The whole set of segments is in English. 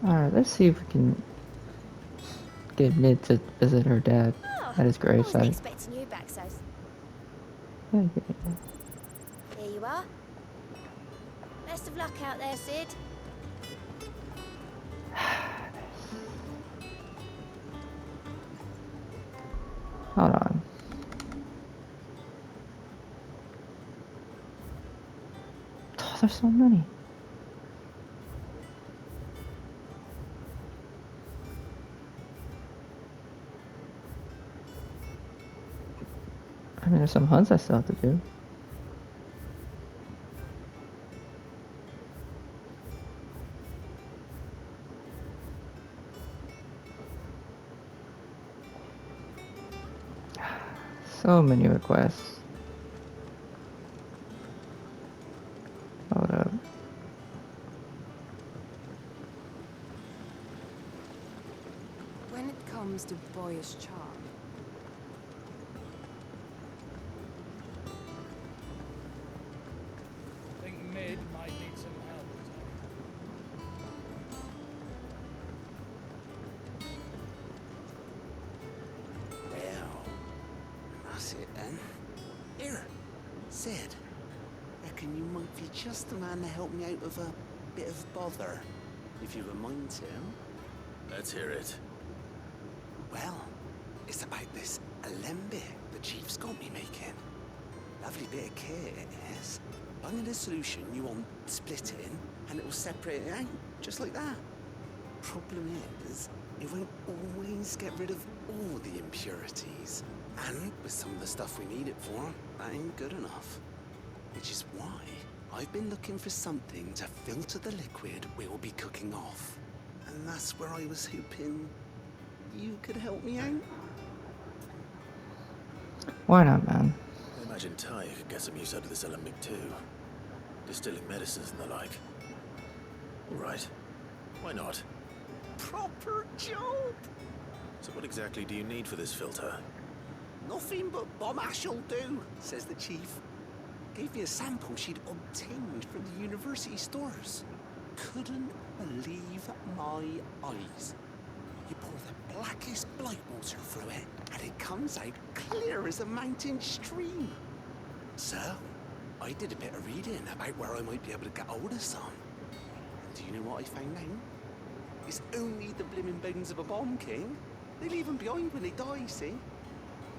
Alright, let's see if we can get Mid to visit her dad Oh, at his I wasn't gravesite. expecting you back, so Yeah, here you are. Best of luck out there, Sid. hold on. Oh, there's so many. I mean, there's some hunts I still have to do. So many requests. Hold up. When it comes to boyish charm, Think Mid might need some help. Well, that's it then. Here, Sid. Reckon you might be just the man to help me out of a bit of bother, if you've a mind to. Let's hear it. Well, it's about this alembic the chief's got me making. Lovely bit of kit it is. I'm in a solution you want splitting, and it will separate it out, just like that. Problem is, it won't always get rid of all the impurities. And with some of the stuff we need it for, that ain't good enough. Which is why I've been looking for something to filter the liquid we'll be cooking off. And that's where I was hoping you could help me out. Why not, man? I imagine Ty could get some use out of this alembic too. Distilling medicines and the like. Alright. Why not? Proper job! So what exactly do you need for this filter? Nothing but bomb ash'll do, says the chief. Gave me a sample she'd obtained from the university stores. Couldn't believe my eyes. You pour the blackest blight water through it, and it comes out clear as a mountain stream. So, I did a bit of reading about where I might be able to get hold of some. And do you know what I found out? It's only the blimmin' bones of a bomb king. They leave them behind when they die, see?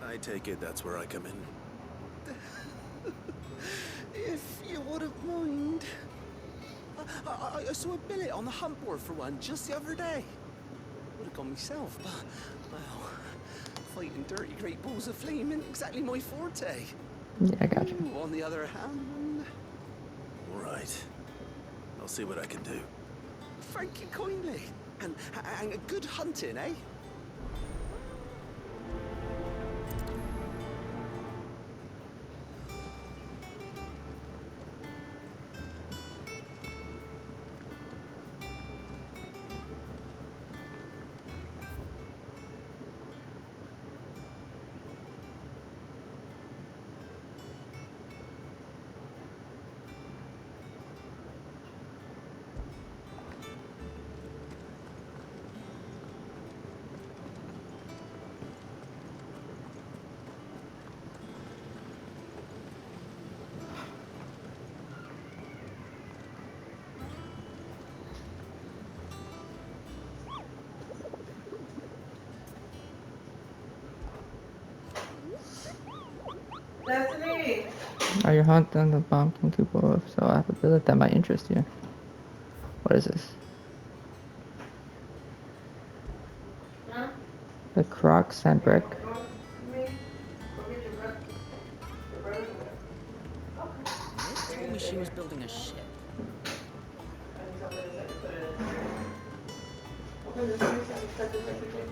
I take it that's where I come in. If you wouldn't mind. I saw a billet on the hunt board for one just the other day. Would have gone myself, but, well, fighting dirty great balls of flame isn't exactly my forte. Yeah, I got you. Ooh, on the other hand... Alright. I'll see what I can do. Thank you kindly. And a good hunting, eh? Destiny! Are you hunting the bomb king to blow up? So I have a billet that might interest you. What is this? Huh? The Croc Sandbrick. Me? Go get your brother. Your brother's okay. Mid told me she was building a ship. And somebody said to put it in there. Open this piece and cut this everything.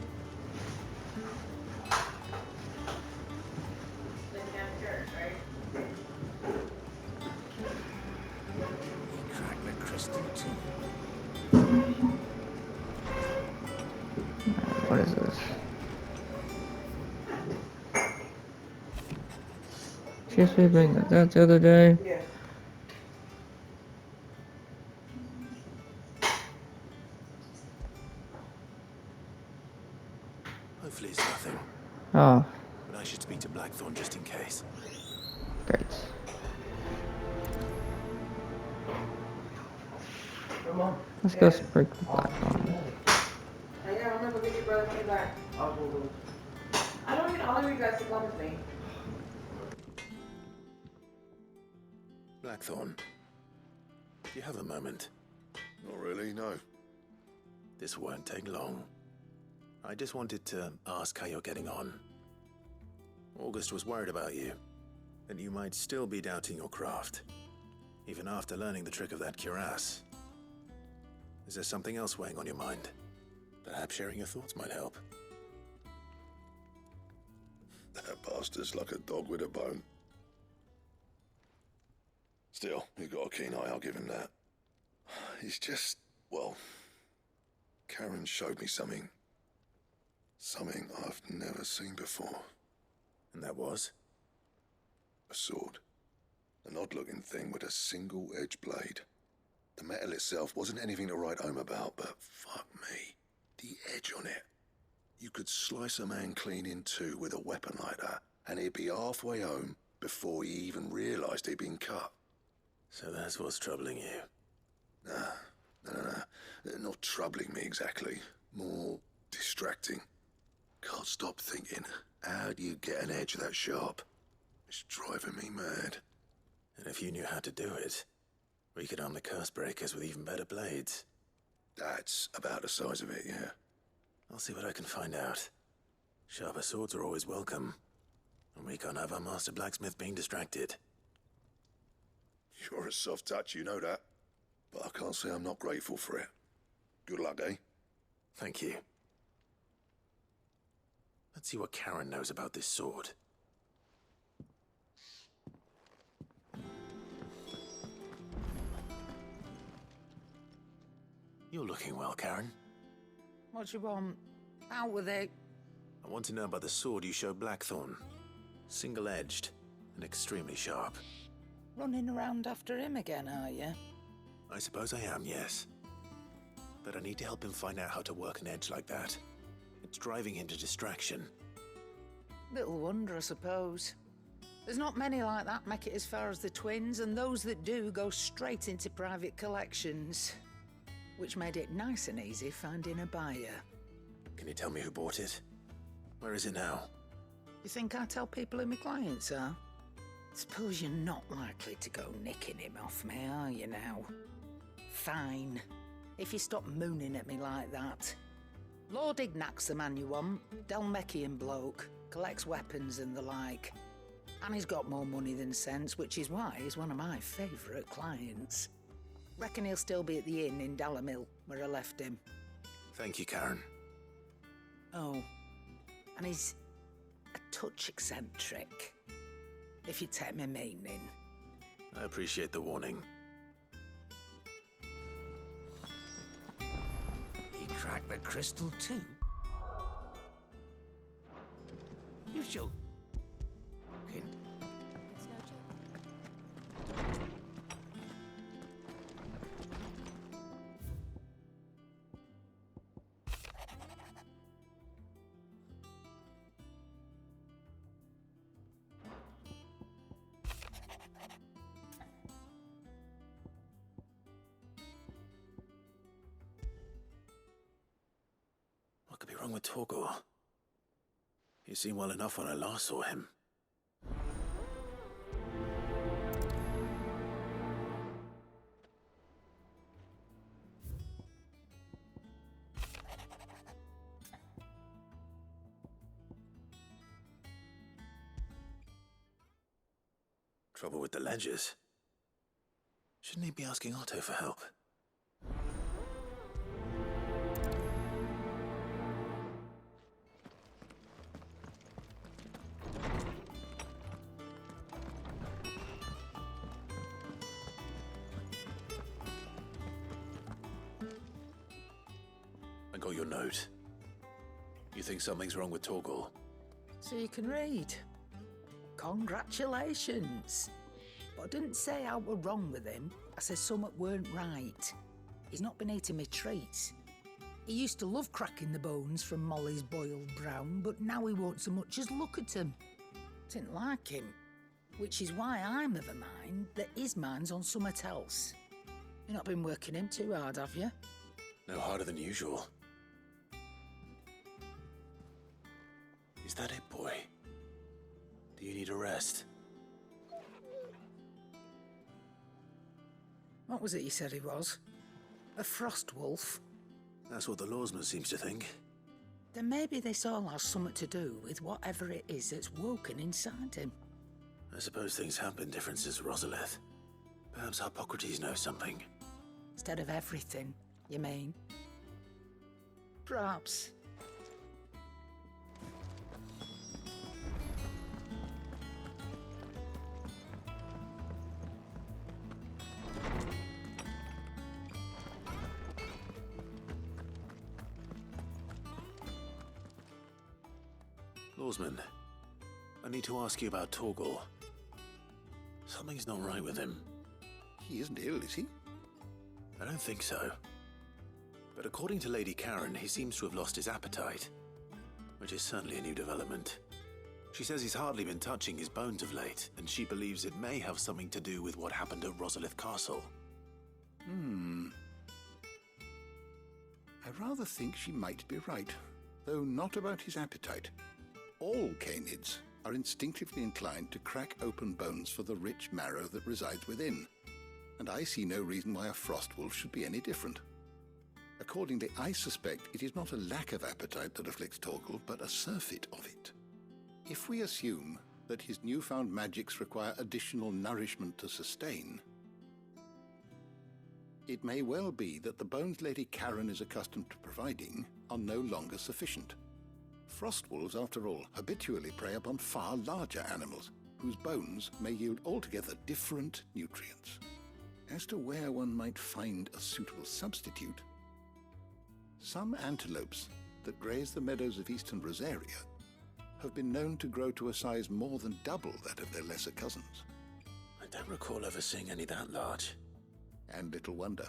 They can't hear it, right? He cracked the crystal too. What is this? She was bring that the other day. Yes. Hopefully it's nothing, Oh, but I should speak to Blackthorn just in case. great. Come on. Let's go break the platform. Hey, yeah, I'm gonna go get your brother coming back. I don't need all of you guys to come with me. Blackthorn, do you have a moment? Not really, no. This won't take long. I just wanted to ask how you're getting on. August was worried about you, that you might still be doubting your craft, even after learning the trick of that cuirass. Is there something else weighing on your mind? Perhaps sharing your thoughts might help. That bastard's like a dog with a bone. Still, he's got a keen eye, I'll give him that. He's just, well, Karen showed me something. Something I've never seen before. And that was? A sword. An odd-looking thing with a single-edged blade. The metal itself wasn't anything to write home about, but fuck me, the edge on it. You could slice a man clean in two with a weapon like that, and he'd be halfway home before he even realised he'd been cut. So that's what's troubling you. No. Not troubling me exactly. More distracting. Can't stop thinking, how do you get an edge that sharp? It's driving me mad. And if you knew how to do it, we could arm the curse breakers with even better blades. That's about the size of it, yeah. I'll see what I can find out. Sharper swords are always welcome, and we can't have our master blacksmith being distracted. You're a soft touch, you know that. But I can't say I'm not grateful for it. Good luck, eh? Thank you. Let's see what Karen knows about this sword. You're looking well, Karen. What you want? Out with it. I want to know about the sword you showed Blackthorn. Single-edged and extremely sharp. Running around after him again, are you? I suppose I am, yes. But I need to help him find out how to work an edge like that. It's driving him to distraction. Little wonder, I suppose. There's not many like that make it as far as the twins, and those that do go straight into private collections. Which made it nice and easy finding a buyer. Can you tell me who bought it? Where is it now? You think I tell people who my clients are? Suppose you're not likely to go nicking him off me, are you now? Fine. If you stop mooning at me like that. Lord Ignac's the man you want. Delmeckian bloke. Collects weapons and the like. And he's got more money than sense, which is why he's one of my favourite clients. Reckon he'll still be at the inn in Dalamil, where I left him. Thank you, Karen. Oh, and he's a touch eccentric, if you take my meaning. I appreciate the warning. He cracked the crystal too. You shall. It's no joke. What could be wrong with Torgor? He seemed well enough when I last saw him. Trouble with the ledgers. Shouldn't he be asking Otto for help? I got your note. You think something's wrong with Torgor? So you can read. Congratulations. But I didn't say I were wrong with him. I said something weren't right. He's not been eating me treats. He used to love cracking the bones from Molly's boiled brown, but now he won't so much as look at 'em. Didn't like him, which is why I'm of a mind that his mind's on somewhat else. You've not been working him too hard, have you? No harder than usual. Is that it, boy? Do you need a rest? What was it you said he was? A frost wolf? That's what the lawsman seems to think. Then maybe this all has something to do with whatever it is that's woken inside him. I suppose things have been different since Rosalith. Perhaps Hippocrates knows something. Instead of everything, you mean? Perhaps. Lawsman, I need to ask you about Torgal. Something's not right with him. He isn't ill, is he? I don't think so. But according to Lady Karen, he seems to have lost his appetite, which is certainly a new development. She says he's hardly been touching his bones of late, and she believes it may have something to do with what happened at Rosalith Castle. I rather think she might be right, though not about his appetite. All canids are instinctively inclined to crack open bones for the rich marrow that resides within, and I see no reason why a frost wolf should be any different. Accordingly, I suspect it is not a lack of appetite that afflicts Torgal, but a surfeit of it. If we assume that his newfound magics require additional nourishment to sustain, it may well be that the bones Lady Karen is accustomed to providing are no longer sufficient. Frost wolves, after all, habitually prey upon far larger animals, whose bones may yield altogether different nutrients. As to where one might find a suitable substitute, some antelopes that graze the meadows of eastern Rosaria have been known to grow to a size more than double that of their lesser cousins. I don't recall ever seeing any that large. And little wonder.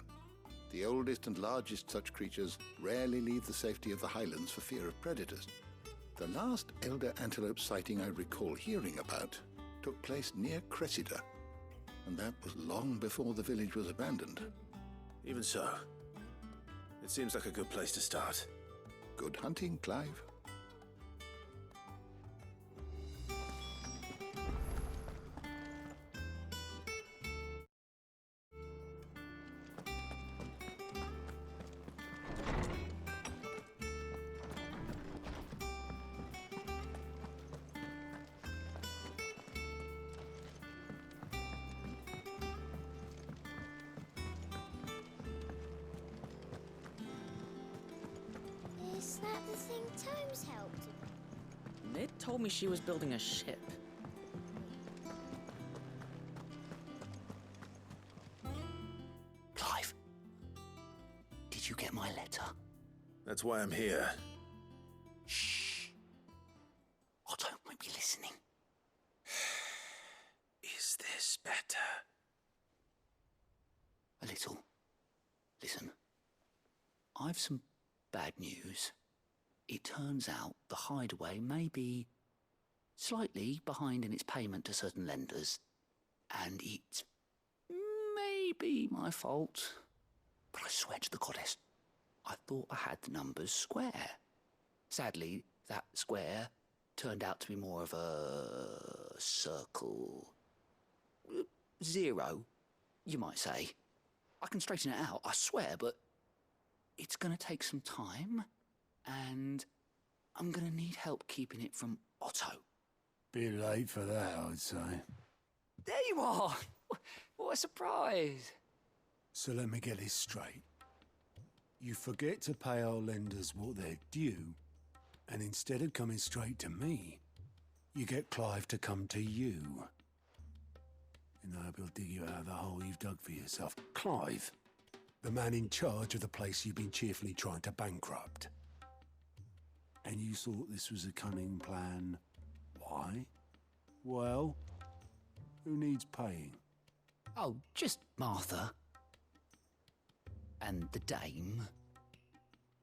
The oldest and largest such creatures rarely leave the safety of the highlands for fear of predators. The last elder antelope sighting I recall hearing about took place near Cressida, and that was long before the village was abandoned. Even so, it seems like a good place to start. Good hunting, Clive. Is that the thing Tomes helped? Nid told me she was building a ship. Clive, did you get my letter? That's why I'm here. Shh. Otto might be listening. Is this better? A little. Listen, I've some bad news. It turns out the hideaway may be slightly behind in its payment to certain lenders, and it may be my fault. But I swear to the goddess, I thought I had the numbers square. Sadly, that square turned out to be more of a circle. 0, you might say. I can straighten it out, I swear, but it's going to take some time, and I'm going to need help keeping it from Otto. Bit late for that, I'd say. There you are! What a surprise! So let me get this straight. You forget to pay our lenders what they're due, and instead of coming straight to me, you get Clive to come to you. And I hope he'll dig you out of the hole you've dug for yourself. Clive, the man in charge of the place you've been cheerfully trying to bankrupt. And you thought this was a cunning plan. Why? Well, who needs paying? Oh, just Martha. And the dame.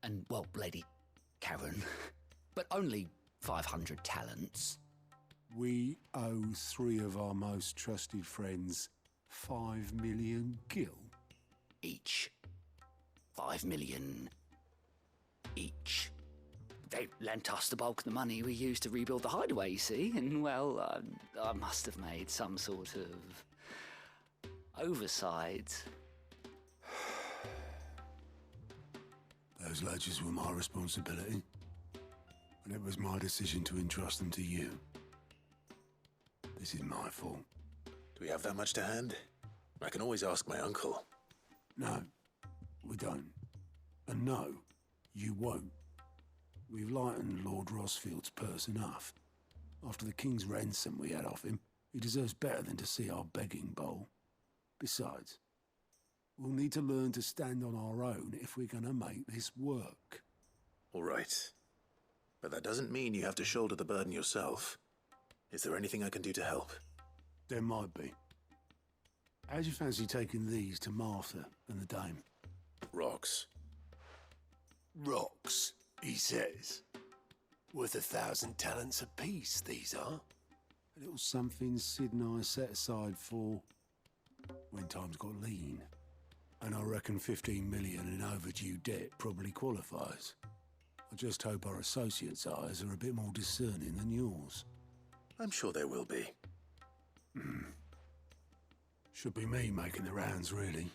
and, well, Lady Karen, but only 500 talents. We owe 3 of our most trusted friends 5 million gil. Each. 5 million each. They lent us the bulk of the money we used to rebuild the hideaway, you see, and, well, I must have made some sort of oversight. Those ledgers were my responsibility, and it was my decision to entrust them to you. This is my fault. Do we have that much to hand? I can always ask my uncle. No, we don't. And no, you won't. We've lightened Lord Rosfield's purse enough. After the king's ransom we had off him, he deserves better than to see our begging bowl. Besides, we'll need to learn to stand on our own if we're gonna make this work. All right. But that doesn't mean you have to shoulder the burden yourself. Is there anything I can do to help? There might be. How'd you fancy taking these to Martha and the dame? Rocks. Rocks, he says. Worth 1,000 talents apiece, these are. A little something Sid and I set aside for when times got lean. And I reckon 15 million in overdue debt probably qualifies. I just hope our associates' eyes are a bit more discerning than yours. I'm sure there will be. Should be me making the rounds, really.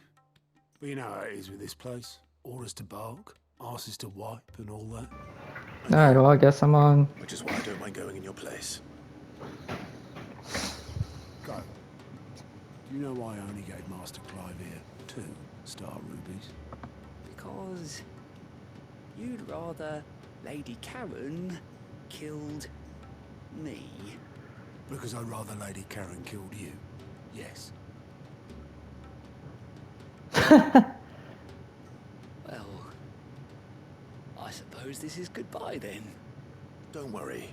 But you know how it is with this place. Orders to bark, arses to wipe, and all that. Alright, well, I guess I'm on. Which is why I don't mind going in your place. Go. Do you know why I only gave Master Clive here 2 star rubies? Because you'd rather Lady Karen killed me. Because I'd rather Lady Karen killed you. Yes. Well, I suppose this is goodbye then. Don't worry.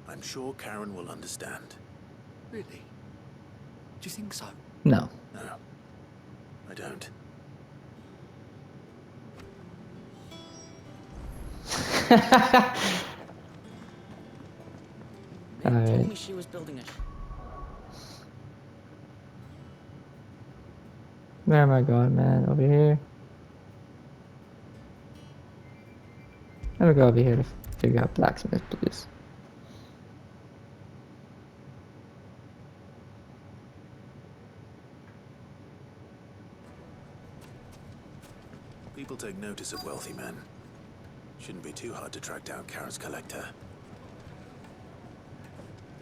I'm sure Karen will understand. Really? Do you think so? No. No, I don't. They told me she was building a Where am I going, man? Over here? Let me go over here to figure out blacksmith, please. People take notice of wealthy men. Shouldn't be too hard to track down Karen's collector.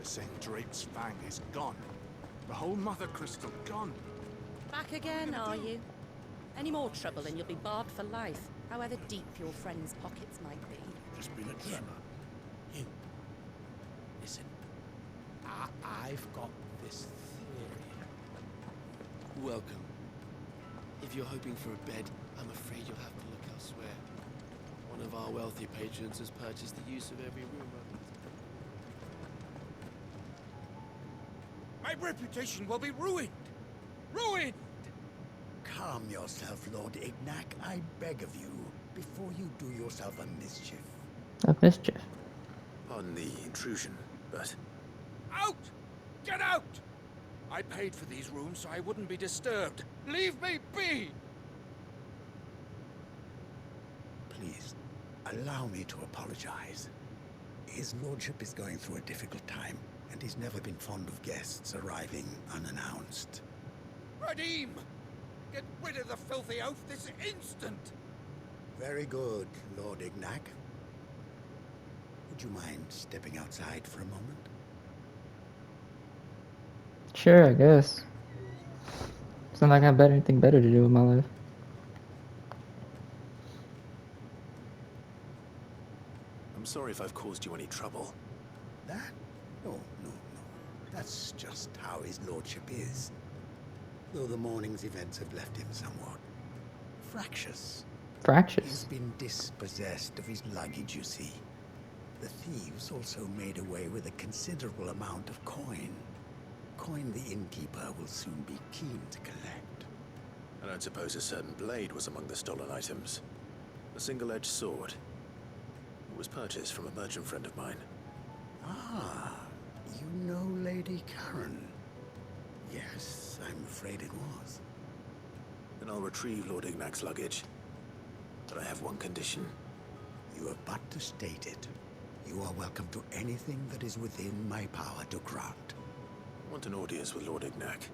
The St. Drake's Fang is gone. The whole Mother Crystal gone. Back again, are you? Any more trouble and you'll be barred for life, however deep your friend's pockets might be. Just been a tremor. You. Listen. I've got this theory. Welcome. If you're hoping for a bed, I'm afraid you'll have to look elsewhere. One of our wealthy patrons has purchased the use of every room. My reputation will be ruined! Ruined! Calm yourself, Lord Ignac, I beg of you, before you do yourself a mischief. A mischief? Pardon the intrusion, but... Out! Get out! I paid for these rooms so I wouldn't be disturbed. Leave me be! Please, allow me to apologize. His lordship is going through a difficult time, and he's never been fond of guests arriving unannounced. Radim! Get rid of the filthy oaf this instant! Very good, Lord Ignac. Would you mind stepping outside for a moment? Sure, I guess. It's not like I have anything better to do with my life. I'm sorry if I've caused you any trouble. That? No. That's just how his lordship is. Though the morning's events have left him somewhat fractious. Fractious? He's been dispossessed of his luggage, you see. The thieves also made away with a considerable amount of coin. Coin the innkeeper will soon be keen to collect. I don't suppose a certain blade was among the stolen items. A single-edged sword. It was purchased from a merchant friend of mine. Ah, you know Lady Karen. Yes, I'm afraid it was. Then I'll retrieve Lord Ignac's luggage. But I have one condition. You have but to state it. You are welcome to anything that is within my power to grant. I want an audience with Lord Ignac.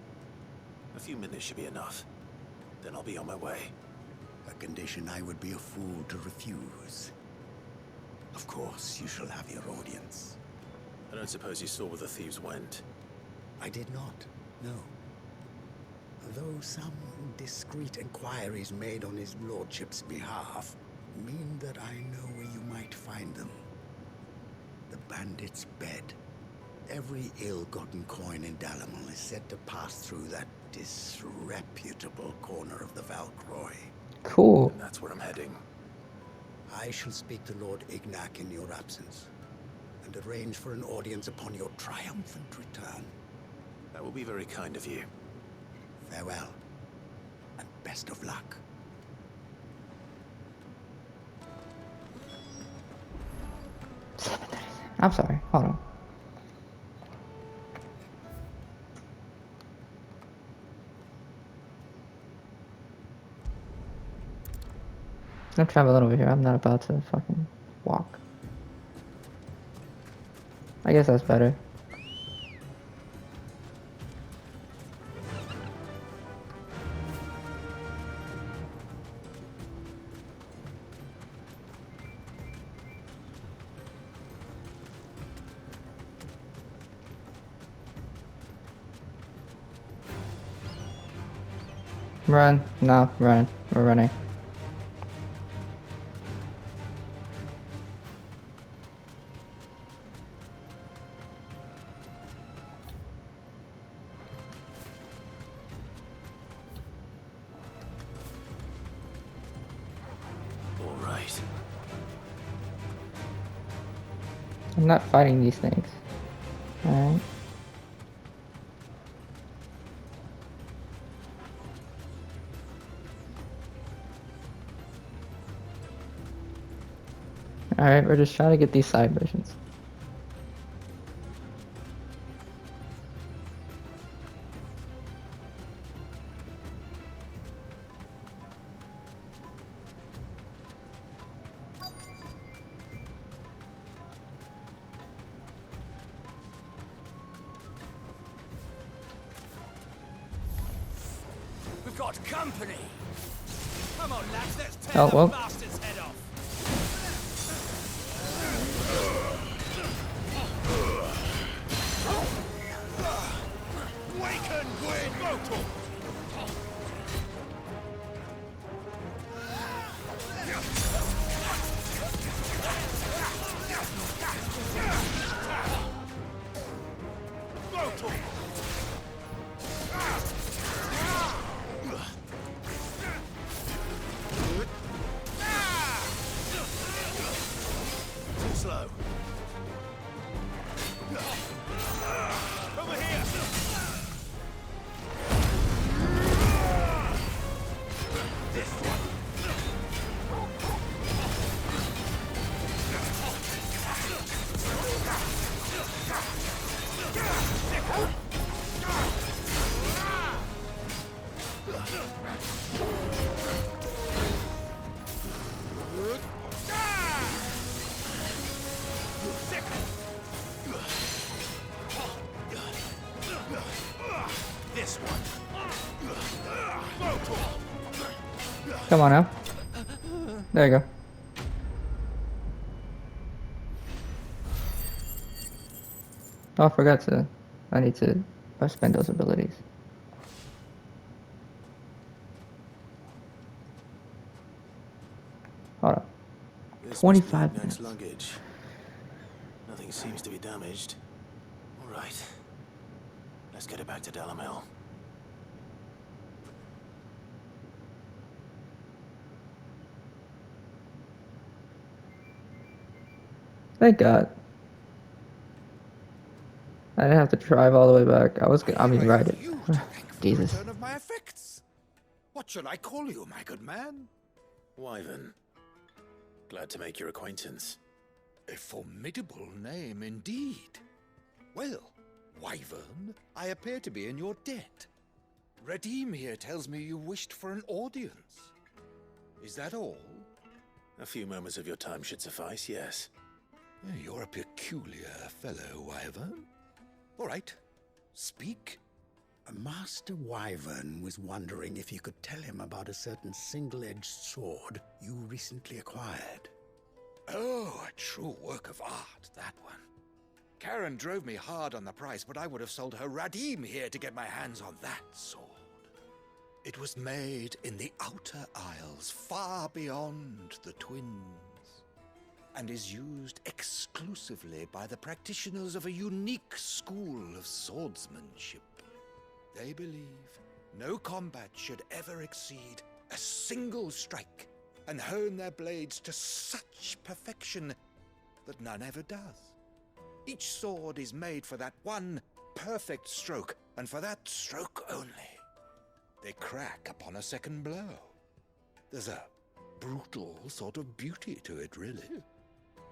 A few minutes should be enough. Then I'll be on my way. A condition I would be a fool to refuse. Of course, you shall have your audience. I don't suppose you saw where the thieves went. I did not, no. Though some discreet inquiries made on his lordship's behalf mean that I know where you might find them. The bandit's bed. Every ill-gotten coin in Dalamil is said to pass through that disreputable corner of the Valcroy. Cool. And that's where I'm heading. I shall speak to Lord Ignac in your absence, and arrange for an audience upon your triumphant return. That will be very kind of you. Farewell, and best of luck. I'm sorry, hold on. I'm traveling over here. I'm not about to fucking walk. I guess that's better. Run. No, run. We're running. All right. I'm not fighting these things. Alright. Alright, we're just trying to get these side missions. We've got company. Come on, lads, let's tear Oh, well. the bastard's head off. Waken, Gwyn! Motor! Too slow. Over here! This one. This one. Come on now. There you go. Oh, I forgot to. I need to spend those abilities. Hold on. This 25 must be Ignac's minutes. luggage. Nothing seems to be damaged. All right. Let's get it back to Dalamil. Thank God. I didn't have to drive all the way back. I mean, ride it. Jesus. Return of my effects. What shall I call you, my good man? Wyvern. Glad to make your acquaintance. A formidable name indeed. Well, Wyvern, I appear to be in your debt. Redeem here tells me you wished for an audience. Is that all? A few moments of your time should suffice, yes. You're a peculiar fellow, Wyvern. All right, speak. Master Wyvern was wondering if you could tell him about a certain single-edged sword you recently acquired. Oh, a true work of art, that one. Karen drove me hard on the price, but I would have sold her Radim here to get my hands on that sword. It was made in the Outer Isles, far beyond the Twins, and is used exclusively by the practitioners of a unique school of swordsmanship. They believe no combat should ever exceed a single strike, and hone their blades to such perfection that none ever does. Each sword is made for that one perfect stroke, and for that stroke only. They crack upon a second blow. There's a brutal sort of beauty to it, really.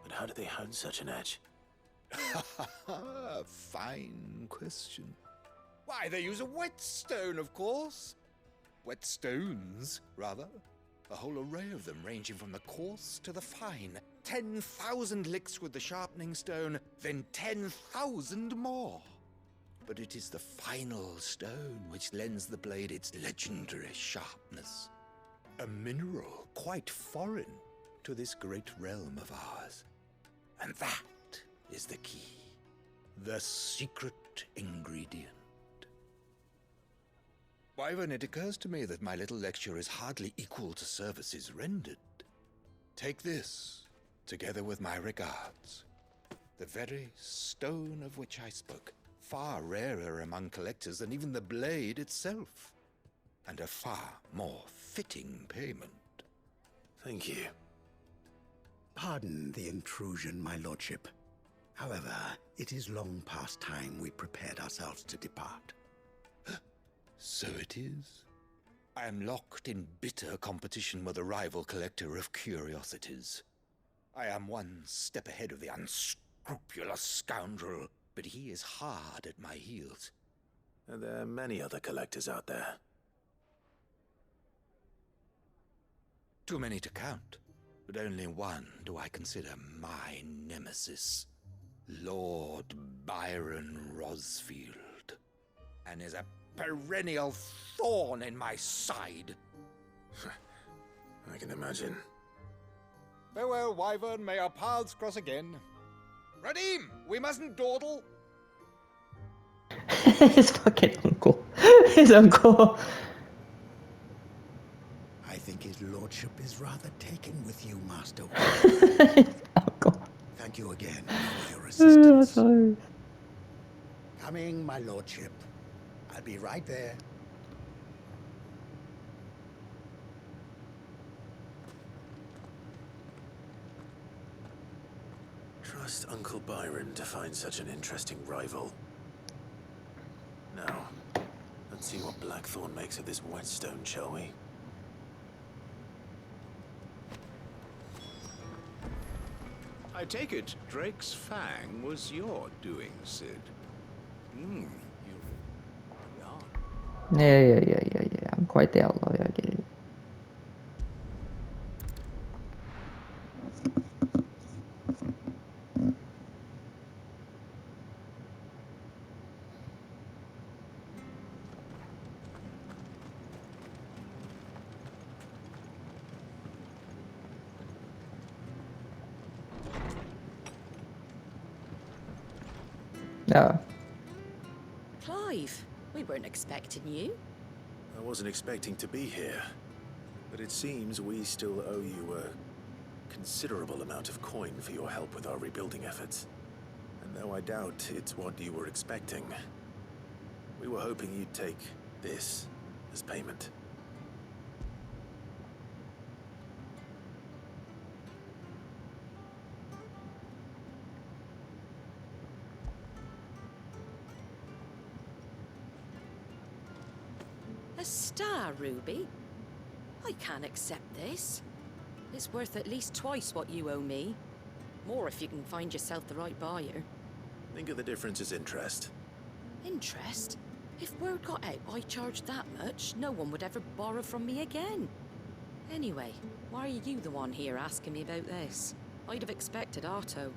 But how do they hone such an edge? Fine question. Why, they use a whetstone, of course. Whetstones, rather. A whole array of them, ranging from the coarse to the fine. 10,000 licks with the sharpening stone, then 10,000 more. But it is the final stone which lends the blade its legendary sharpness. A mineral quite foreign to this great realm of ours. And that is the key. The secret ingredient. Wyvern, it occurs to me that my little lecture is hardly equal to services rendered. Take this, together with my regards. The very stone of which I spoke, far rarer among collectors than even the blade itself, and a far more fitting payment. Thank you. Pardon the intrusion, my lordship. However, it is long past time we prepared ourselves to depart. So it is. I am locked in bitter competition with a rival collector of curiosities. I am one step ahead of the unscrupulous scoundrel, but he is hard at my heels. And there are many other collectors out there. Too many to count, but only one do I consider my nemesis. Lord Byron Rosfield. And is a perennial thorn in my side. I can imagine. Farewell, Wyvern. May our paths cross again. Radim, we mustn't dawdle. His fucking uncle. His uncle. I think his lordship is rather taken with you, Master. Uncle. Thank you again for your assistance. Sorry. Coming, my lordship. I'll be right there. Trust Uncle Byron to find such an interesting rival. Now, let's see what Blackthorn makes of this whetstone, shall we? I take it Drake's fang was your doing, Sid. Yeah. I'm quite the outlaw, I get it. No. Clive, we weren't expecting you. I wasn't expecting to be here, but it seems we still owe you a considerable amount of coin for your help with our rebuilding efforts. And though I doubt it's what you were expecting, we were hoping you'd take this as payment. A star ruby? I can't accept this. It's worth at least twice what you owe me. More if you can find yourself the right buyer. Think of the difference as interest. Interest? If word got out I charged that much, no one would ever borrow from me again. Anyway, why are you the one here asking me about this? I'd have expected Otto.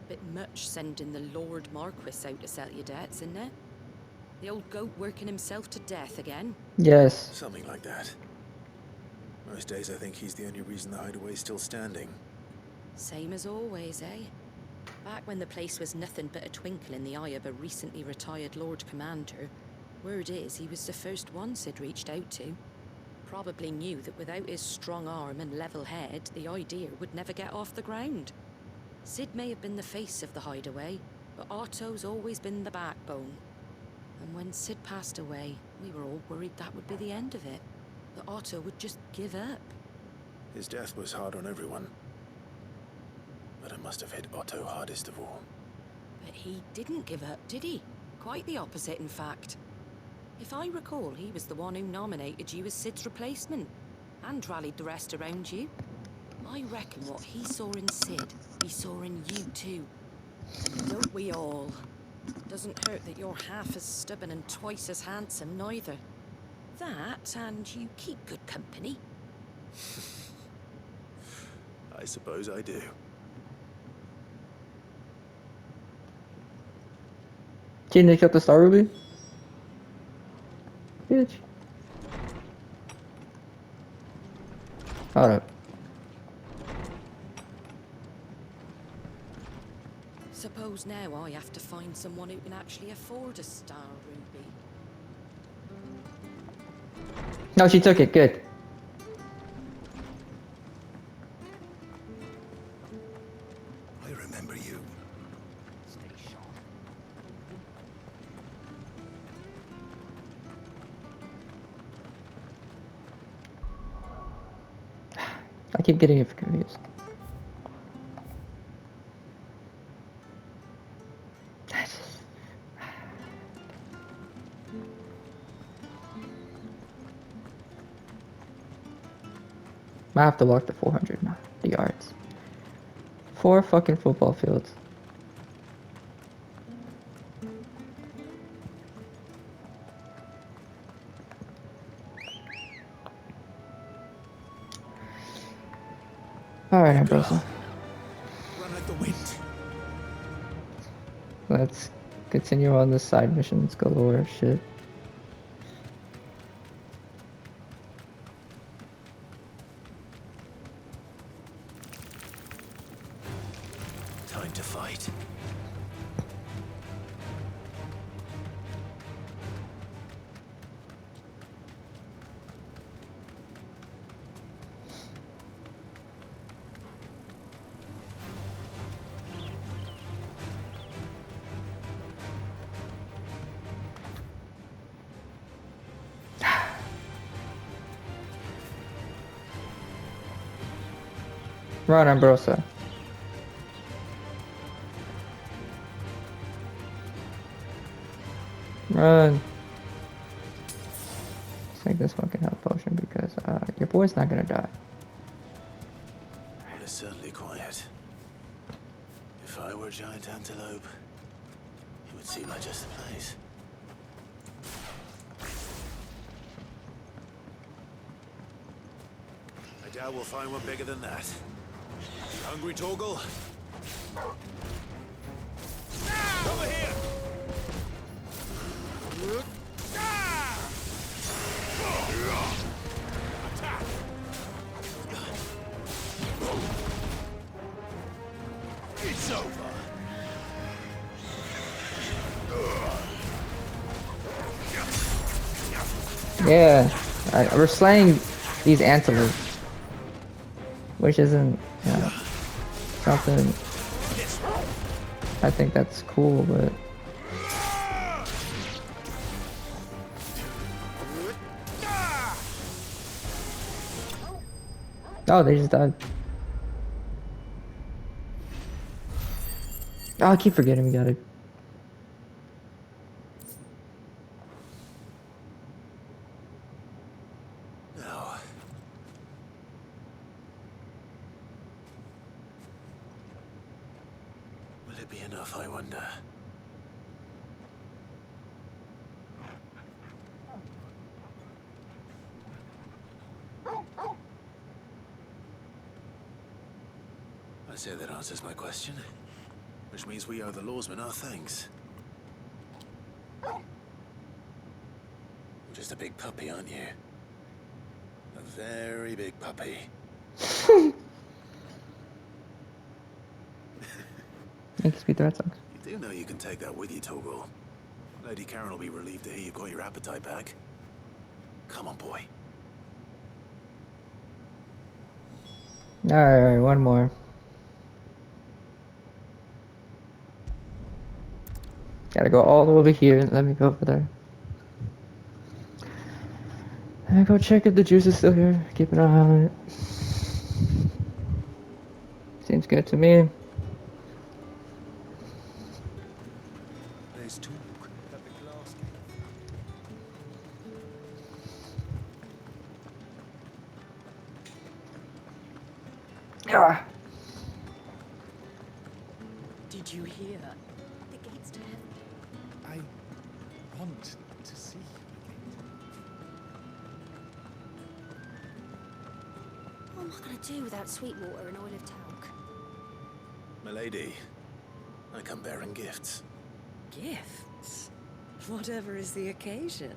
Bit much sending the Lord Marquis out to settle your debts, isn't it? The old goat working himself to death again? Yes. Something like that. Most days I think he's the only reason the hideaway's still standing. Same as always, eh? Back when the place was nothing but a twinkle in the eye of a recently retired Lord Commander, word is he was the first one Sid reached out to. Probably knew that without his strong arm and level head, the idea would never get off the ground. Sid may have been the face of the hideaway, but Otto's always been the backbone. And when Sid passed away, we were all worried that would be the end of it. That Otto would just give up. His death was hard on everyone. But it must have hit Otto hardest of all. But he didn't give up, did he? Quite the opposite, in fact. If I recall, he was the one who nominated you as Sid's replacement, and rallied the rest around you. I reckon what he saw in Sid, he saw in you too. And don't we all? Doesn't hurt that you're half as stubborn and twice as handsome, neither. That, and you keep good company. I suppose I do. Can you cut the Star Ruby? Bitch. Hold up. Suppose now I have to find someone who can actually afford a Star Ruby. No, she took it. Good. I remember you. Stay sharp. I keep getting it confused. I have to walk the 400 yards. 4 fucking football fields. Alright, Ambrosia. Run like the wind. Let's continue on this side missions galore shit. Time to fight. Run, Ambrosia. Run. Let's take this fucking health potion because your boy's not gonna die. It's certainly quiet. If I were a giant antelope, it would seem like just the place. I doubt we'll find one bigger than that. You hungry, Torgal? Over here! It's over. Yeah, we're slaying these antelopes, which isn't, you know, something. I think that's cool, but oh, they just died. Oh, I keep forgetting we got it. Will it be enough, I wonder? I say that answers my question. Which means we owe the lawsman our thanks. You're just a big puppy, aren't you? A very big puppy. Thanks, Speed Red Sox. You do know you can take that with you, Toggle. Lady Karen will be relieved to hear you've got your appetite back. Come on, boy. Alright, one more. Gotta go all the way over here and let me go over there. And go check if the juice is still here. Keep an eye on it. Seems good to me. There's talk that the glass Ah. Did you hear? The gates to heaven. I want to see you What am I going to do without sweet water and oil of talc? Milady, I come bearing gifts. Gifts? Whatever is the occasion.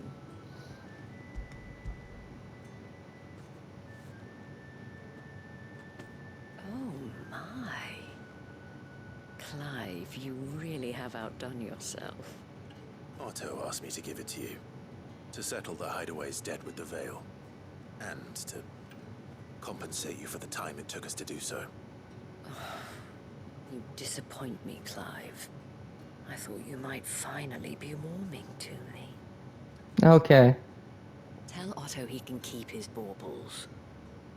Oh my. Clive, you really have outdone yourself. Otto asked me to give it to you. To settle the Hideaway's debt with the Veil. And to compensate you for the time it took us to do so. You disappoint me, Clive. I thought you might finally be warming to me. Okay. Tell Otto he can keep his baubles.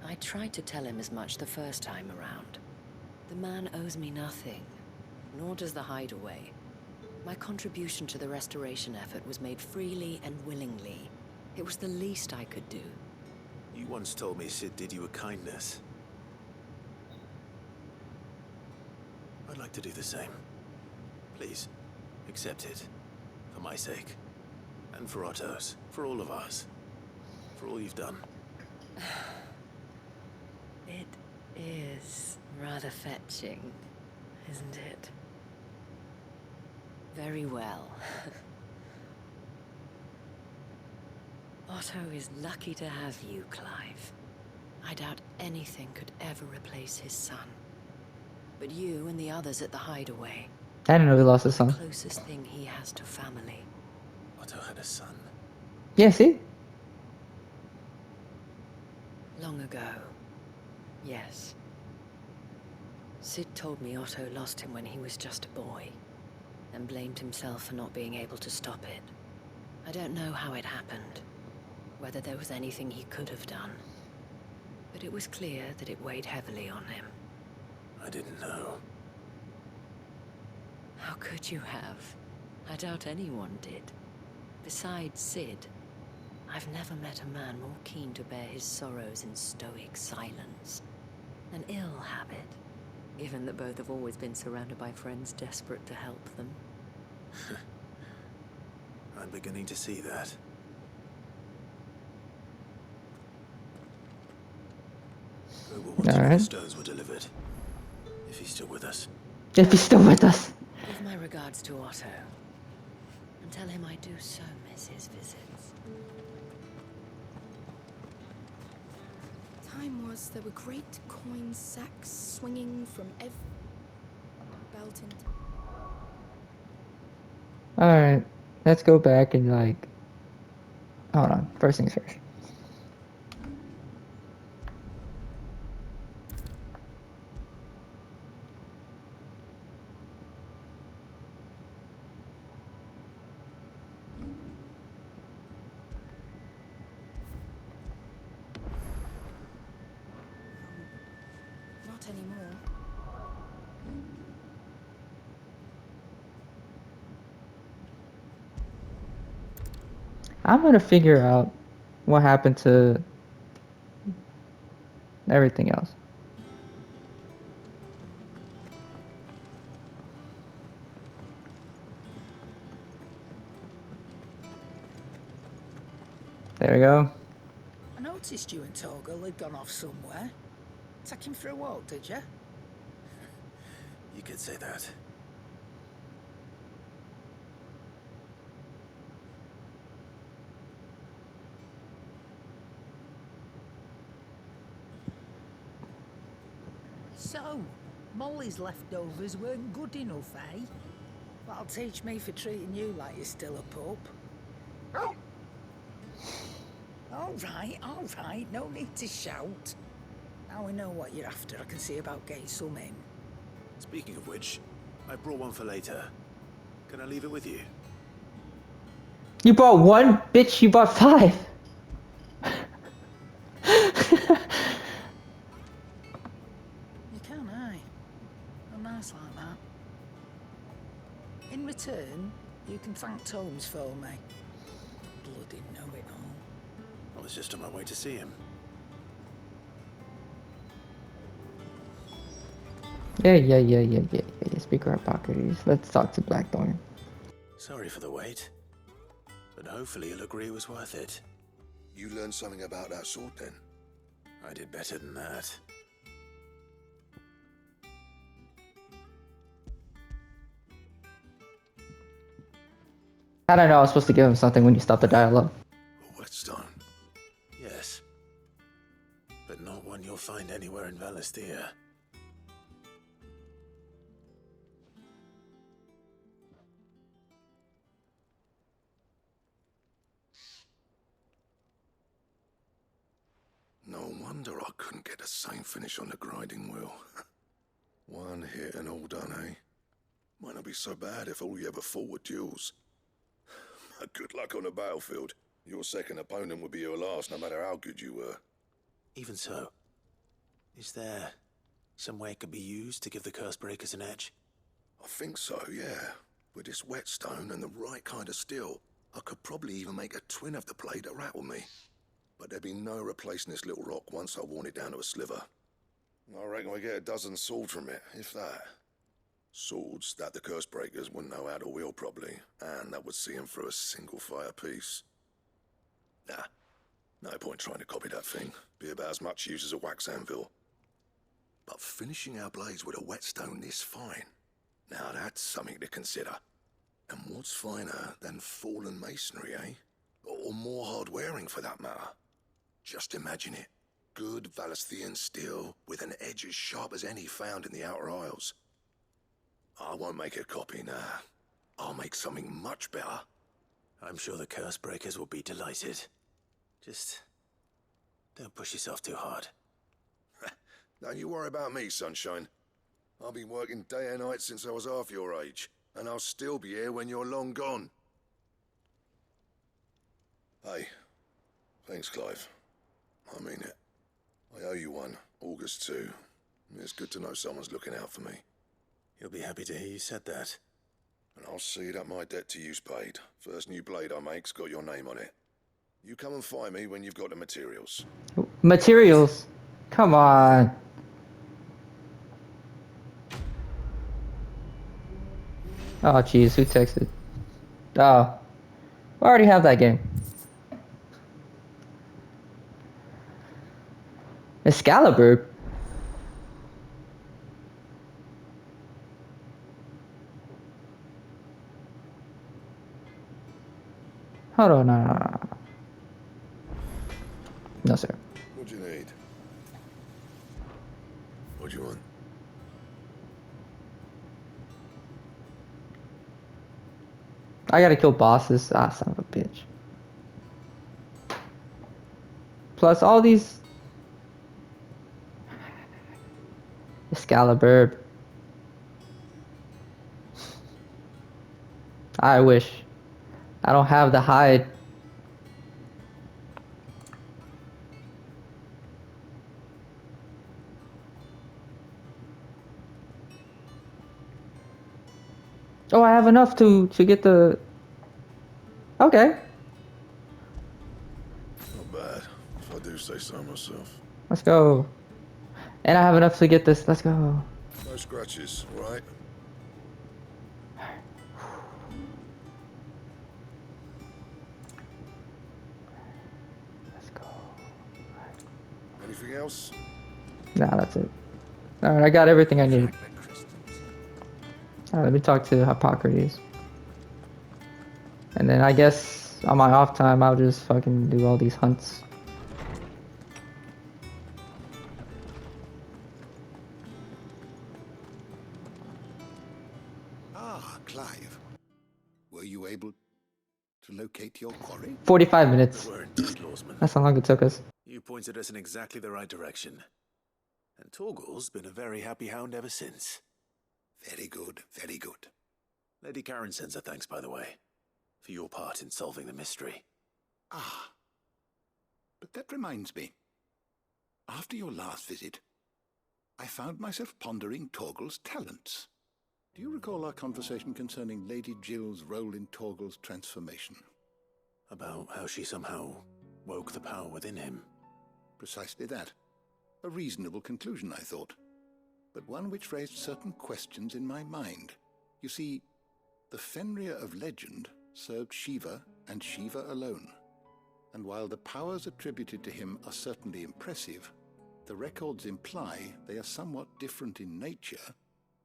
I tried to tell him as much the first time around. The man owes me nothing, nor does the Hideaway. My contribution to the restoration effort was made freely and willingly. It was the least I could do. You once told me Sid did you a kindness. I'd like to do the same. Please, accept it. For my sake. And for Otto's. For all of us. For all you've done. It is rather fetching, isn't it? Very well. Otto is lucky to have you, Clive. I doubt anything could ever replace his son. But you and the others at the Hideaway, I didn't know he lost his the son. closest thing he has to family. Otto had a son. Yeah, see? Long ago. Yes. Sid told me Otto lost him when he was just a boy, and blamed himself for not being able to stop it. I don't know how it happened, whether there was anything he could have done, but it was clear that it weighed heavily on him. I didn't know. How could you have? I doubt anyone did. Besides Sid, I've never met a man more keen to bear his sorrows in stoic silence. An ill habit, given that both have always been surrounded by friends desperate to help them. I'm beginning to see that. Go will want to know the stones were delivered. If he's still with us. If he's still with us. Give my regards to Otto, and tell him I do so miss his visits. Time was there were great coin sacks swinging from every belt into... Alright. Let's go back and like... Hold on. First things first. Not anymore. I'm gonna figure out what happened to everything else. There we go. I noticed you and Torgal had gone off somewhere. Take him for a walk, did you? You could say that. So, Molly's leftovers weren't good enough, eh? That'll teach me for treating you like you're still a pup. All right, no need to shout. Now we know what you're after, I can see about getting some in. Speaking of which, I brought one for later. Can I leave it with you? You bought one? Bitch, you bought 5. You can, aye. I'm nice like that. In return, you can thank Tomes for me. Bloody know-it-all. I was just on my way to see him. Yeah. Speaker of Hippocrates. Let's talk to Blackthorn. Sorry for the wait. But hopefully you'll agree it was worth it. You learned something about that sword then? I did better than that. I don't know, I was supposed to give him something when you stop the dialogue. A whetstone? Yes. But not one you'll find anywhere in Valisthea. No wonder I couldn't get the same finish on the grinding wheel. One hit and all done, eh? Might not be so bad if all you ever fought were duels. Good luck on the battlefield. Your second opponent would be your last, no matter how good you were. Even so, is there some way it could be used to give the Curse Breakers an edge? I think so, yeah. With this whetstone and the right kind of steel, I could probably even make a twin of the blade that rattled me. But there'd be no replacing this little rock once I worn it down to a sliver. I reckon we get a dozen swords from it, if that. Swords that the Curse Breakers wouldn't know how to wield properly, and that would see them through a single fire piece. Nah, no point trying to copy that thing. Be about as much use as a wax anvil. But finishing our blades with a whetstone this fine, now that's something to consider. And what's finer than fallen masonry, eh? Or more hard-wearing, for that matter. Just imagine it. Good Valisthean steel with an edge as sharp as any found in the Outer Isles. I won't make a copy, nah. I'll make something much better. I'm sure the Curse Breakers will be delighted. Just don't push yourself too hard. Don't you worry about me, sunshine. I've been working day and night since I was half your age, and I'll still be here when you're long gone. Hey, thanks, Clive. I mean it. I owe you one, August too. It's good to know someone's looking out for me. He'll be happy to hear you said that. And I'll see that my debt to you's paid. First new blade I make's got your name on it. You come and find me when you've got the materials. Materials? Come on. Oh jeez, who texted? Oh. I already have that game. Excalibur? Hold on, no. No, sir. What do you need? What do you want? I gotta kill bosses. Ah, son of a bitch. Plus all these... Excalibur. I wish. I don't have the hide. Oh, I have enough to get the... Okay. Not bad, if I do say so myself. Let's go. And I have enough to get this. Let's go. No scratches, right? Anything else? Nah, that's it. Alright, I got everything I need. Alright, let me talk to Hippocrates. And then I guess on my off time, I'll just fucking do all these hunts. Ah, Clive. Were you able to locate your quarry? 45 minutes. We were indeed, Lawsman. That's how long it took us. You pointed us in exactly the right direction. And Torgal's been a very happy hound ever since. Very good, very good. Lady Karen sends her thanks, by the way, for your part in solving the mystery. Ah. But that reminds me. After your last visit, I found myself pondering Torgal's talents. Do you recall our conversation concerning Lady Jill's role in Torgal's transformation? About how she somehow woke the power within him. Precisely that. A reasonable conclusion, I thought, but one which raised certain questions in my mind. You see, the Fenrir of legend served Shiva and Shiva alone, and while the powers attributed to him are certainly impressive, the records imply they are somewhat different in nature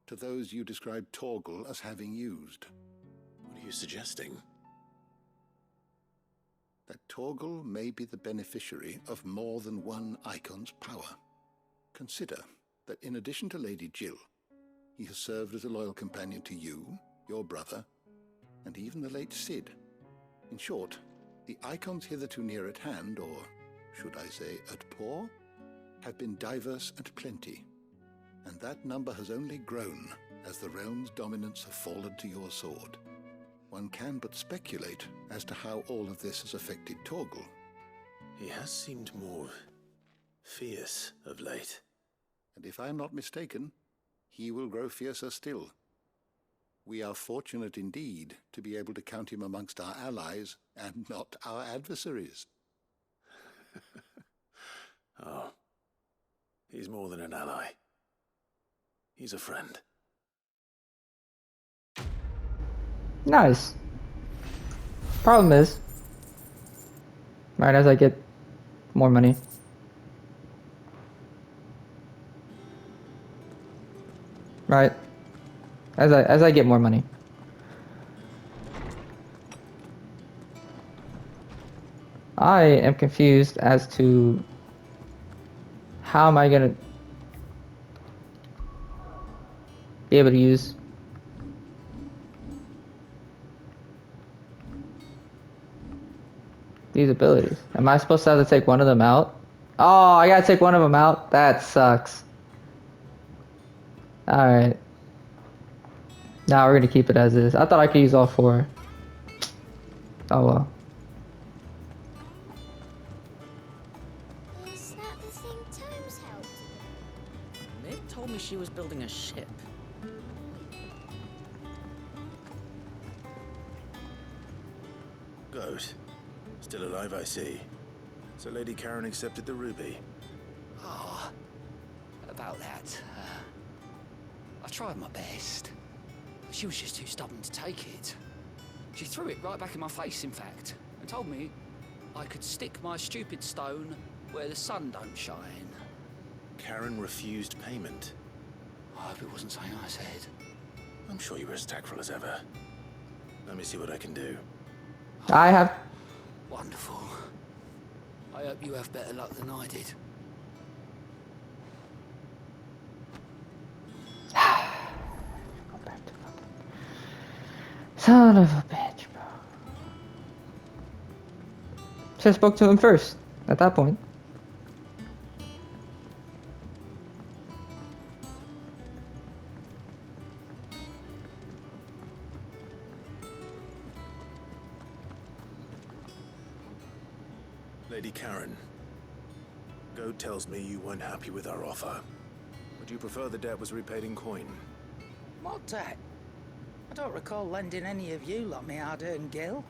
to those you described Torgal as having used. What are you suggesting? That Torgal may be the beneficiary of more than one icon's power. Consider that in addition to Lady Jill, he has served as a loyal companion to you, your brother, and even the late Sid. In short, the icons hitherto near at hand, or should I say at paw, have been diverse and plenty, and that number has only grown as the realm's dominance have fallen to your sword. One can but speculate as to how all of this has affected Torgal. He has seemed more fierce of late. And if I am not mistaken, he will grow fiercer still. We are fortunate indeed to be able to count him amongst our allies and not our adversaries. Oh, he's more than an ally. He's a friend. Nice. Problem is, right as I get more money, right, as I get more money, I am confused as to how am I gonna be able to use these abilities. Am I supposed to have to take one of them out? Oh, I gotta take one of them out? That sucks. Alright. Now we're gonna keep it as is. I thought I could use all four. Oh well. Is that the thing Tomes helped? Mid told me she was building a ship. Goat. Still alive, I see. So Lady Karen accepted the ruby. Ah, about that. I tried my best. But she was just too stubborn to take it. She threw it right back in my face, in fact, and told me I could stick my stupid stone where the sun don't shine. Karen refused payment. I hope it wasn't something I said. I'm sure you were as tactful as ever. Let me see what I can do. I have... Wonderful. I hope you have better luck than I did. Son of a bitch, bro. Should have spoke to him first, at that point. Lady Karen, Goat tells me you weren't happy with our offer. Would you prefer the debt was repaid in coin? What debt? I don't recall lending any of you lot me hard-earned gil.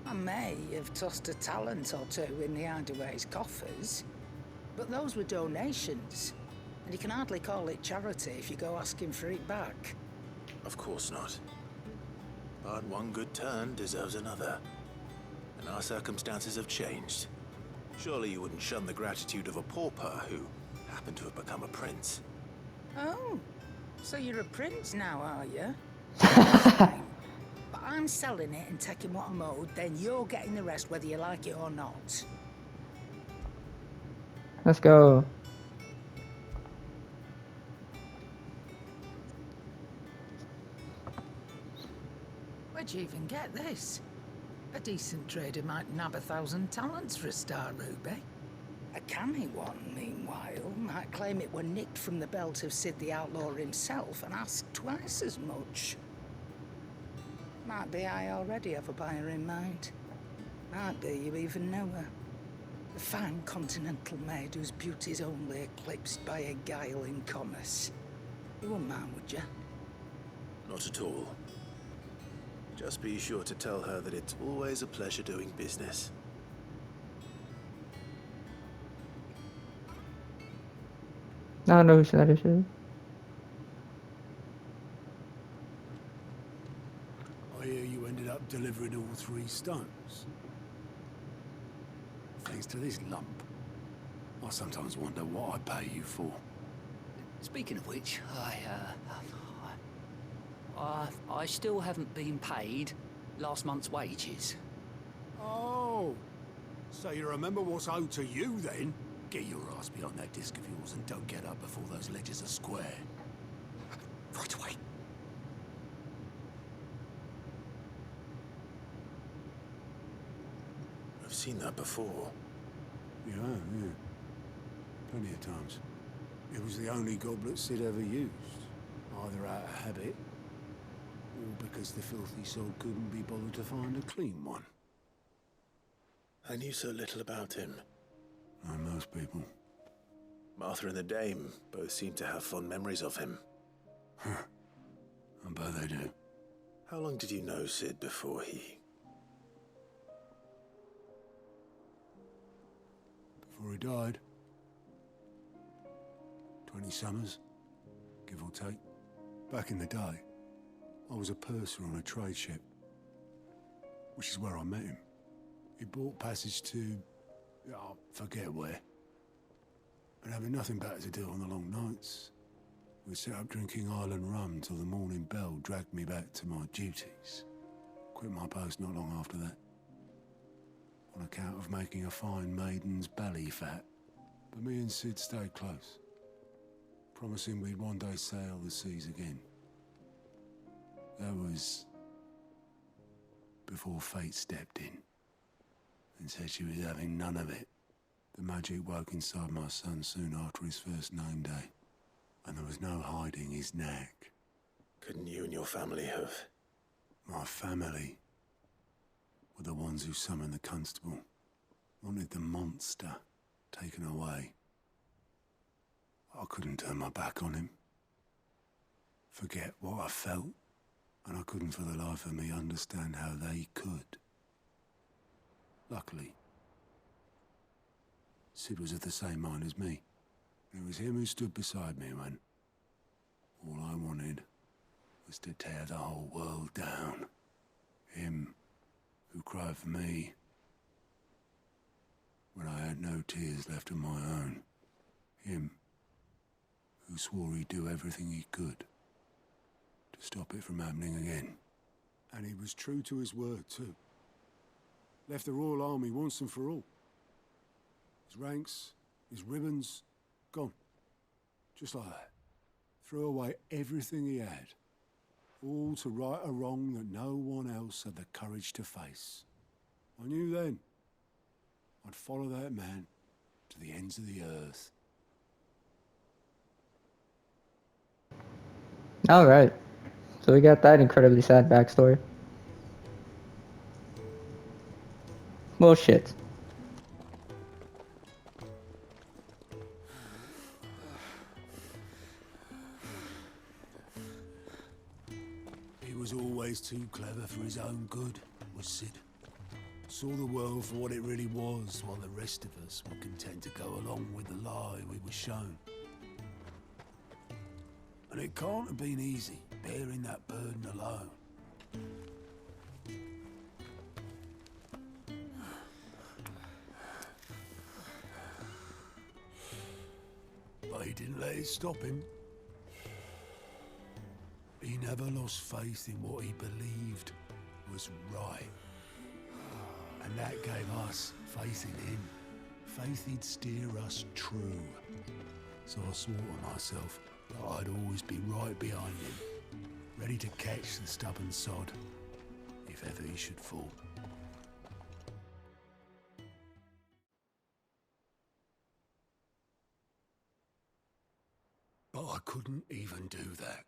I may have tossed a talent or two in the Hideaway's coffers, but those were donations, and you can hardly call it charity if you go asking for it back. Of course not. But one good turn deserves another. And our circumstances have changed. Surely you wouldn't shun the gratitude of a pauper who happened to have become a prince. Oh, so you're a prince now, are you? Fine. But I'm selling it and taking what I'm owed, then you're getting the rest whether you like it or not. Let's go. Where'd you even get this? A decent trader might nab 1,000 talents for a start, Ruby. A canny one, meanwhile, might claim it were nicked from the belt of Sid the Outlaw himself and ask twice as much. Might be I already have a buyer in mind. Might be you even know her. A fine continental maid whose beauty's only eclipsed by a guile in commerce. You wouldn't mind, would you? Not at all. Just be sure to tell her that it's always a pleasure doing business. I don't know who that is. I hear you ended up delivering all 3 stones. Thanks to this lump. I sometimes wonder what I pay you for. Speaking of which, I still haven't been paid last month's wages. Oh, so you remember what's owed to you then? Get your ass behind that disc of yours and don't get up before those ledgers are square. Right away. I've seen that before. Yeah. Plenty of times. It was the only goblet Sid ever used. Either out of habit, or because the filthy soul couldn't be bothered to find a clean one. I knew so little about him. Like most people. Martha and the Dame both seem to have fond memories of him. Huh. I bet they do. How long did you know Sid before he... Before he died. 20 summers, give or take. Back in the day, I was a purser on a trade ship, which is where I met him. He bought passage to... I forget where. But having nothing better to do on the long nights, we set up drinking island rum till the morning bell dragged me back to my duties. Quit my post not long after that, on account of making a fine maiden's belly fat. But me and Sid stayed close, promising we'd one day sail the seas again. That was before fate stepped in and said she was having none of it. The magic woke inside my son soon after his first name day, and there was no hiding his knack. Couldn't you and your family have... My family were the ones who summoned the constable, wanted the monster taken away. I couldn't turn my back on him, forget what I felt, and I couldn't for the life of me understand how they could. Luckily, Sid was of the same mind as me. It was him who stood beside me when all I wanted was to tear the whole world down. Him who cried for me when I had no tears left of my own. Him who swore he'd do everything he could to stop it from happening again. And he was true to his word too. Left the Royal Army once and for all. His ranks, his ribbons, gone. Just like that. Threw away everything he had. All to right a wrong that no one else had the courage to face. I knew then I'd follow that man to the ends of the earth. Alright. So we got that incredibly sad backstory. Well, shit. He was always too clever for his own good, was Sid. Saw the world for what it really was, while the rest of us were content to go along with the lie we were shown. And it can't have been easy, bearing that burden alone. it stop him. He never lost faith in what he believed was right. And that gave us faith in him. Faith he'd steer us true. So I swore to myself that I'd always be right behind him, ready to catch the stubborn sod, if ever he should fall. But I couldn't even do that.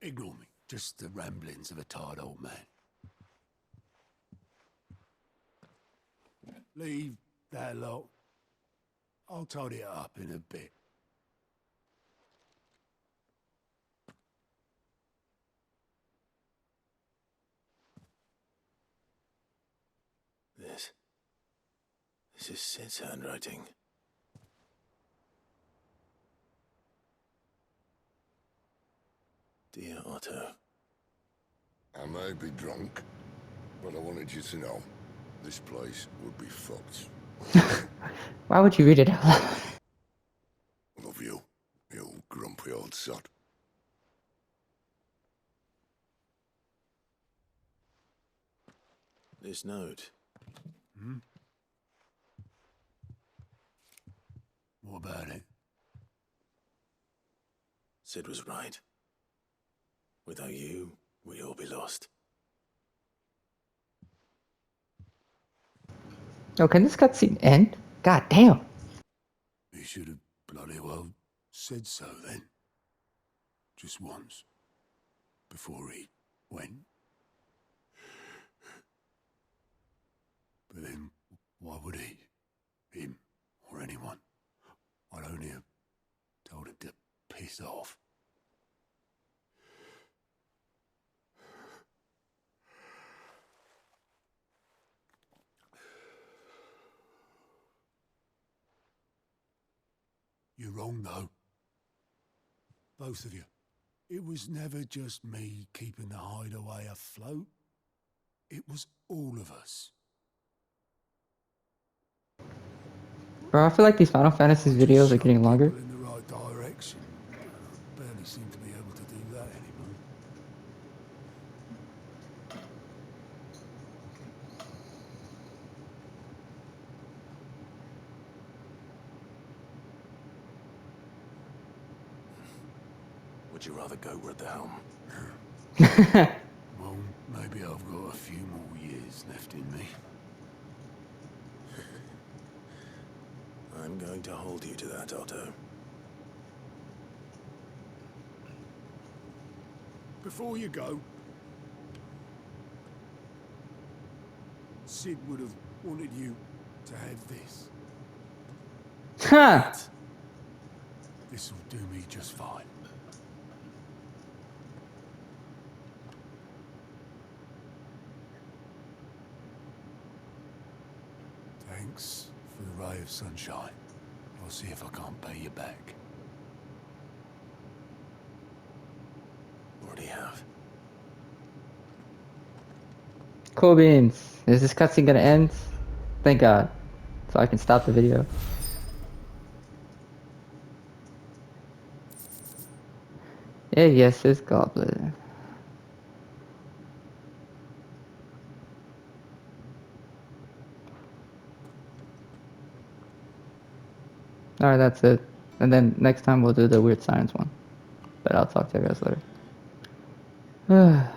Ignore me, just the ramblings of a tired old man. Leave that lot. I'll tidy it up in a bit. This is Sid's handwriting. Dear Otto. I may be drunk, but I wanted you to know this place would be fucked. Why would you read it out loud? Love you, you grumpy old sod. This note. Hmm? What about it? Sid was right. Without you, we'd all be lost. Oh, can this cutscene end? God damn. He should have bloody well said so then. Just once. Before he went. But then, why would he? Him, or anyone? I'd only have told him to piss off. You're wrong, though. Both of you. It was never just me keeping the hideaway afloat. It was all of us. Bro, I feel like these Final Fantasy videos are getting longer. In the right direction. Barely seem to be able to do that anymore. Would you rather go at the helm? Well, maybe I've got a few more years left in me. I'm going to hold you to that, Otto. Before you go, Sid would have wanted you to have this. Huh. This'll do me just fine. Thanks for the ray of sunshine. I'll see if I can't pay you back. Already have. Cool beans. Is this cutscene gonna end? Thank God. So I can stop the video. Yeah, yes, it's Goblin. Alright, that's it. And then next time we'll do the weird science one. But I'll talk to you guys later.